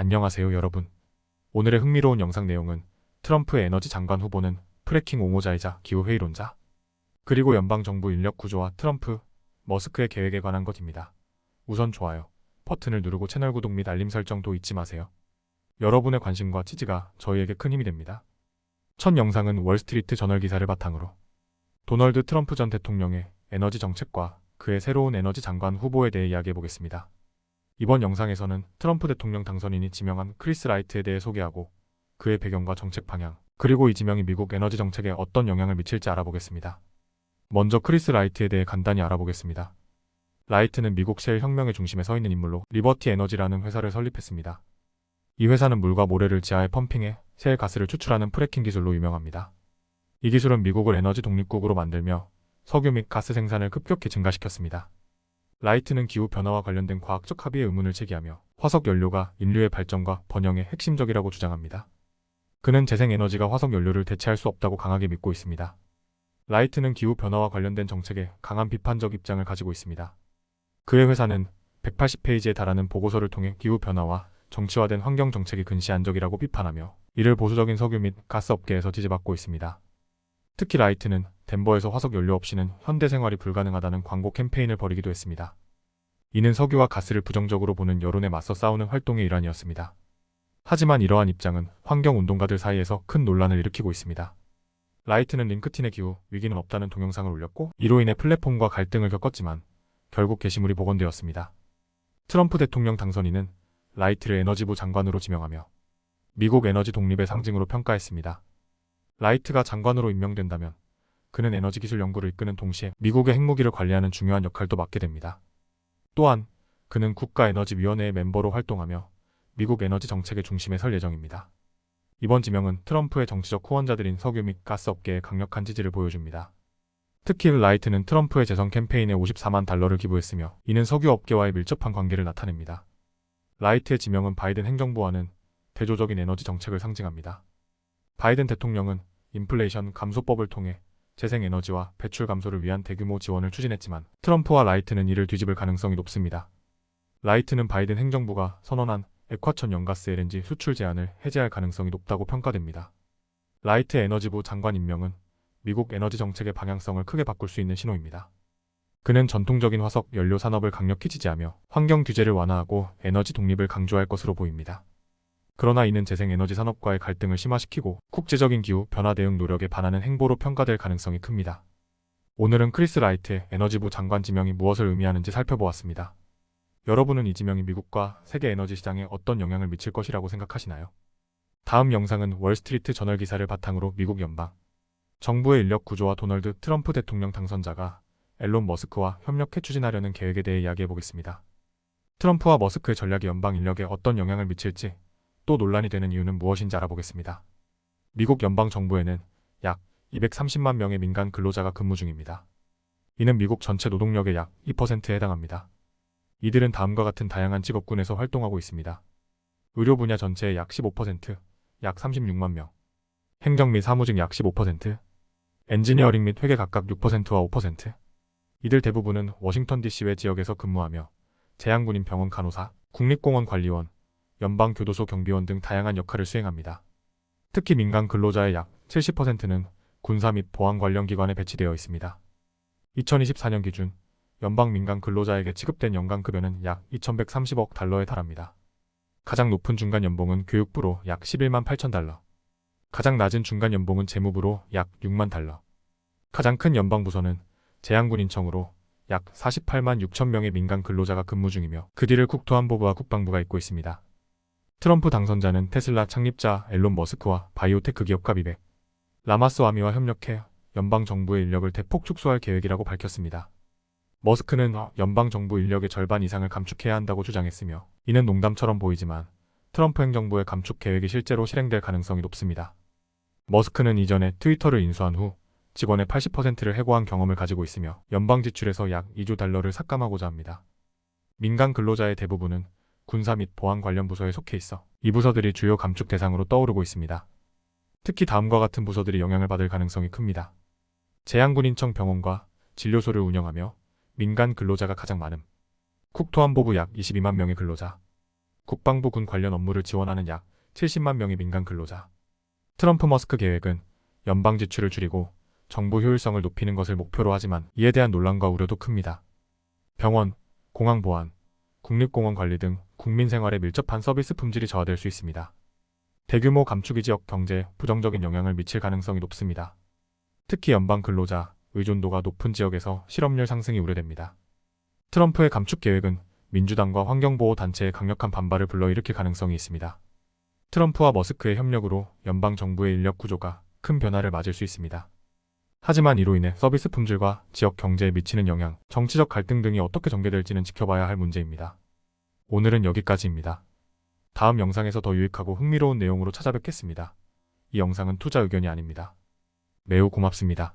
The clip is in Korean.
안녕하세요 여러분. 오늘의 흥미로운 영상 내용은 트럼프의 에너지 장관 후보는 프래킹 옹호자이자 기후회의론자, 그리고 연방정부 인력 구조와 트럼프, 머스크의 계획에 관한 것입니다. 우선 좋아요 버튼을 누르고 채널 구독 및 알림 설정도 잊지 마세요. 여러분의 관심과 지지가 저희에게 큰 힘이 됩니다. 첫 영상은 월스트리트 저널 기사를 바탕으로 도널드 트럼프 전 대통령의 에너지 정책과 그의 새로운 에너지 장관 후보에 대해 이야기해보겠습니다. 이번 영상에서는 트럼프 대통령 당선인이 지명한 크리스 라이트에 대해 소개하고 그의 배경과 정책 방향, 그리고 이 지명이 미국 에너지 정책에 어떤 영향을 미칠지 알아보겠습니다. 먼저 크리스 라이트에 대해 간단히 알아보겠습니다. 라이트는 미국 셰일 혁명의 중심에 서 있는 인물로 리버티 에너지라는 회사를 설립했습니다. 이 회사는 물과 모래를 지하에 펌핑해 셰일 가스를 추출하는 프래킹 기술로 유명합니다. 이 기술은 미국을 에너지 독립국으로 만들며 석유 및 가스 생산을 급격히 증가시켰습니다. 라이트는 기후변화와 관련된 과학적 합의에 의문을 제기하며 화석연료가 인류의 발전과 번영에 핵심적이라고 주장합니다. 그는 재생에너지가 화석연료를 대체할 수 없다고 강하게 믿고 있습니다. 라이트는 기후변화와 관련된 정책에 강한 비판적 입장을 가지고 있습니다. 그의 회사는 180페이지에 달하는 보고서를 통해 기후변화와 정치화된 환경정책이 근시안적이라고 비판하며 이를 보수적인 석유 및 가스 업계에서 지지받고 있습니다. 특히 라이트는 덴버에서 화석연료 없이는 현대 생활이 불가능하다는 광고 캠페인을 벌이기도 했습니다. 이는 석유와 가스를 부정적으로 보는 여론에 맞서 싸우는 활동의 일환이었습니다. 하지만 이러한 입장은 환경운동가들 사이에서 큰 논란을 일으키고 있습니다. 라이트는 링크틴의 기후 위기는 없다는 동영상을 올렸고 이로 인해 플랫폼과 갈등을 겪었지만 결국 게시물이 복원되었습니다. 트럼프 대통령 당선인은 라이트를 에너지부 장관으로 지명하며 미국 에너지 독립의 상징으로 평가했습니다. 라이트가 장관으로 임명된다면 그는 에너지 기술 연구를 이끄는 동시에 미국의 핵무기를 관리하는 중요한 역할도 맡게 됩니다. 또한 그는 국가에너지위원회의 멤버로 활동하며 미국 에너지 정책의 중심에 설 예정입니다. 이번 지명은 트럼프의 정치적 후원자들인 석유 및 가스 업계에 강력한 지지를 보여줍니다. 특히 라이트는 트럼프의 재선 캠페인에 54만 달러를 기부했으며 이는 석유 업계와의 밀접한 관계를 나타냅니다. 라이트의 지명은 바이든 행정부와는 대조적인 에너지 정책을 상징합니다. 바이든 대통령은 인플레이션 감소법을 통해 재생에너지와 배출 감소를 위한 대규모 지원을 추진했지만 트럼프와 라이트는 이를 뒤집을 가능성이 높습니다. 라이트는 바이든 행정부가 선언한 액화천 연가스 LNG 수출 제한을 해제할 가능성이 높다고 평가됩니다. 라이트 에너지부 장관 임명은 미국 에너지 정책의 방향성을 크게 바꿀 수 있는 신호입니다. 그는 전통적인 화석 연료 산업을 강력히 지지하며 환경 규제를 완화하고 에너지 독립을 강조할 것으로 보입니다. 그러나 이는 재생에너지 산업과의 갈등을 심화시키고 국제적인 기후 변화 대응 노력에 반하는 행보로 평가될 가능성이 큽니다. 오늘은 크리스 라이트의 에너지부 장관 지명이 무엇을 의미하는지 살펴보았습니다. 여러분은 이 지명이 미국과 세계 에너지 시장에 어떤 영향을 미칠 것이라고 생각하시나요? 다음 영상은 월스트리트 저널 기사를 바탕으로 미국 연방 정부의 인력 구조와 도널드 트럼프 대통령 당선자가 앨런 머스크와 협력해 추진하려는 계획에 대해 이야기해보겠습니다. 트럼프와 머스크의 전략이 연방 인력에 어떤 영향을 미칠지, 또 논란이 되는 이유는 무엇인지 알아보겠습니다. 미국 연방정부에는 약 230만 명의 민간 근로자가 근무 중입니다. 이는 미국 전체 노동력의 약 2%에 해당합니다. 이들은 다음과 같은 다양한 직업군에서 활동하고 있습니다. 의료 분야 전체의 약 15%, 약 36만 명, 행정 및 사무직 약 15%, 엔지니어링 및 회계 각각 6%와 5%. 이들 대부분은 워싱턴 DC 외 지역에서 근무하며 제한군인 병원 간호사, 국립공원 관리원, 연방교도소 경비원 등 다양한 역할을 수행합니다. 특히 민간 근로자의 약 70%는 군사 및 보안 관련 기관에 배치되어 있습니다. 2024년 기준 연방 민간 근로자에게 지급된 연간급여는 약 2130억 달러에 달합니다. 가장 높은 중간 연봉은 교육부로 약 11만 8천 달러, 가장 낮은 중간 연봉은 재무부로 약 6만 달러, 가장 큰 연방부서는 제한군인청으로 약 48만 6천 명의 민간 근로자가 근무 중이며 그 뒤를 국토안보부와 국방부가 잇고 있습니다. 트럼프 당선자는 테슬라 창립자 앨런 머스크와 바이오테크 기업 가비백 라마스와미와 협력해 연방정부의 인력을 대폭 축소할 계획이라고 밝혔습니다. 머스크는 연방정부 인력의 절반 이상을 감축해야 한다고 주장했으며 이는 농담처럼 보이지만 트럼프 행정부의 감축 계획이 실제로 실행될 가능성이 높습니다. 머스크는 이전에 트위터를 인수한 후 직원의 80%를 해고한 경험을 가지고 있으며 연방 지출에서 약 2조 달러를 삭감하고자 합니다. 민간 근로자의 대부분은 군사 및 보안 관련 부서에 속해 있어 이 부서들이 주요 감축 대상으로 떠오르고 있습니다. 특히 다음과 같은 부서들이 영향을 받을 가능성이 큽니다. 제한군인청 병원과 진료소를 운영하며 민간 근로자가 가장 많음. 국토안보부 약 22만 명의 근로자. 국방부 군 관련 업무를 지원하는 약 70만 명의 민간 근로자. 트럼프 머스크 계획은 연방 지출을 줄이고 정부 효율성을 높이는 것을 목표로 하지만 이에 대한 논란과 우려도 큽니다. 병원, 공항 보안, 국립공원 관리 등 국민 생활에 밀접한 서비스 품질이 저하될 수 있습니다. 대규모 감축이 지역 경제에 부정적인 영향을 미칠 가능성이 높습니다. 특히 연방 근로자 의존도가 높은 지역에서 실업률 상승이 우려됩니다. 트럼프의 감축 계획은 민주당과 환경보호 단체의 강력한 반발을 불러일으킬 가능성이 있습니다. 트럼프와 머스크의 협력으로 연방 정부의 인력 구조가 큰 변화를 맞을 수 있습니다. 하지만 이로 인해 서비스 품질과 지역 경제에 미치는 영향, 정치적 갈등 등이 어떻게 전개될지는 지켜봐야 할 문제입니다. 오늘은 여기까지입니다. 다음 영상에서 더 유익하고 흥미로운 내용으로 찾아뵙겠습니다. 이 영상은 투자 의견이 아닙니다. 매우 고맙습니다.